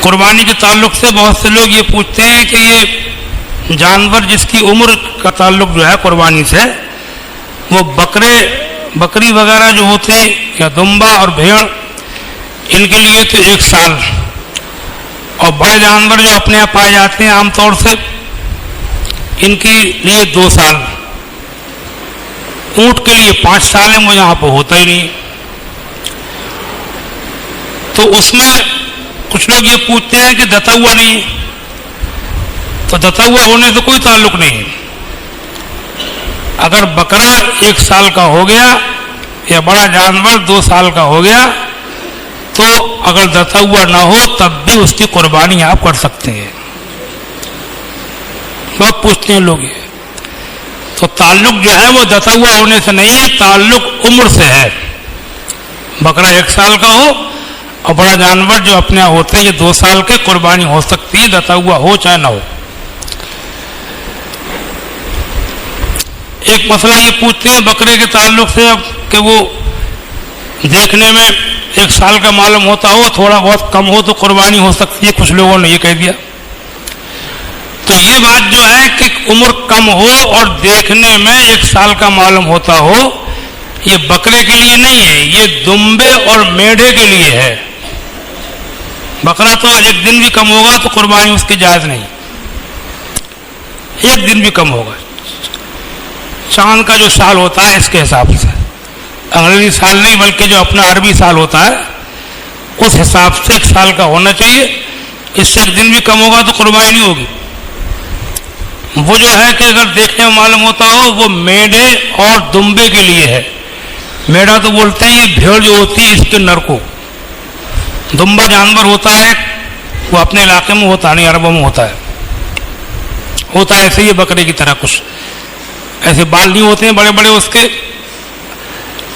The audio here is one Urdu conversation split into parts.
قربانی کے تعلق سے بہت سے لوگ یہ پوچھتے ہیں کہ یہ جانور جس کی عمر کا تعلق جو ہے قربانی سے، وہ بکری وغیرہ جو ہوتے ہیں یا دمبا اور بھیڑ، ان کے لیے تو 1 سال، اور بڑے جانور جو اپنے یہاں پائے جاتے ہیں عام طور سے ان کے لیے 2 سال، اونٹ کے لیے 5 سال ہے، وہ یہاں پہ ہوتا ہی نہیں۔ تو اس میں کچھ لوگ یہ پوچھتے ہیں کہ دتا ہوا نہیں، تو دتا ہوا ہونے سے کوئی تعلق نہیں۔ اگر بکرا 1 سال کا ہو گیا یا بڑا جانور 2 سال کا ہو گیا تو اگر دتا ہوا نہ ہو تب بھی اس کی قربانی آپ کر سکتے ہیں۔ بہت پوچھتے ہیں لوگ یہ، تو تعلق جو ہے وہ دتا ہوا ہونے سے نہیں ہے، تعلق عمر سے ہے۔ بکرا 1 سال کا ہو اور بڑا جانور جو اپنے یہاں ہوتے ہیں یہ 2 سال کے، قربانی ہو سکتی ہے، دتا ہوا ہو چاہے نہ ہو۔ ایک مسئلہ یہ پوچھتے ہیں بکرے کے تعلق سے کہ وہ دیکھنے میں 1 سال کا معلوم ہوتا ہو، تھوڑا بہت کم ہو تو قربانی ہو سکتی ہے، کچھ لوگوں نے یہ کہہ دیا۔ تو یہ بات جو ہے کہ عمر کم ہو اور دیکھنے میں 1 سال کا معلوم ہوتا ہو، یہ بکرے کے لیے نہیں ہے، یہ دمبے اور میڑھے کے لیے ہے۔ بکرا تو 1 دن بھی کم ہوگا تو قربانی اس کی جائز نہیں، 1 دن بھی کم ہوگا، چاند کا جو سال ہوتا ہے اس کے حساب سے، انگریزی سال نہیں بلکہ جو اپنا عربی سال ہوتا ہے اس حساب سے 1 سال کا ہونا چاہیے، اس سے 1 دن بھی کم ہوگا تو قربانی نہیں ہوگی۔ وہ جو ہے کہ اگر دیکھنے میں معلوم ہوتا ہو وہ میڑھے اور دمبے کے لیے ہے۔ میڑھا تو بولتے ہیں یہ بھیڑ جو ہوتی ہے اس کے نر کو، دمبا جانور ہوتا ہے وہ اپنے علاقے میں ہوتا نہیں، عربوں میں ہوتا ہے ایسے ہی بکرے کی طرح، کچھ ایسے بال نہیں ہوتے ہیں بڑے بڑے اس کے،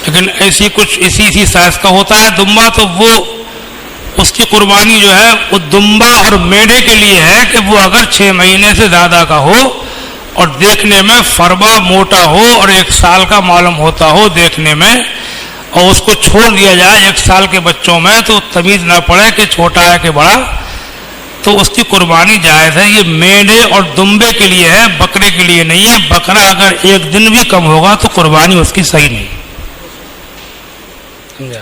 لیکن ایسی کچھ اسی سائز کا ہوتا ہے دمبا۔ تو وہ اس کی قربانی جو ہے وہ دمبا اور میڑھے کے لیے ہے کہ وہ اگر 6 مہینے سے زیادہ کا ہو اور دیکھنے میں فربا موٹا ہو اور 1 سال کا معلوم ہوتا ہو دیکھنے میں، اور اس کو چھوڑ دیا جائے 1 سال کے بچوں میں تو تمیز نہ پڑے کہ چھوٹا ہے کہ بڑا، تو اس کی قربانی جائز ہے۔ یہ میڑھے اور دمبے کے لیے ہے، بکرے کے لیے نہیں ہے۔ بکرا اگر 1 دن بھی کم ہوگا تو قربانی اس کی صحیح نہیں، سمجھا؟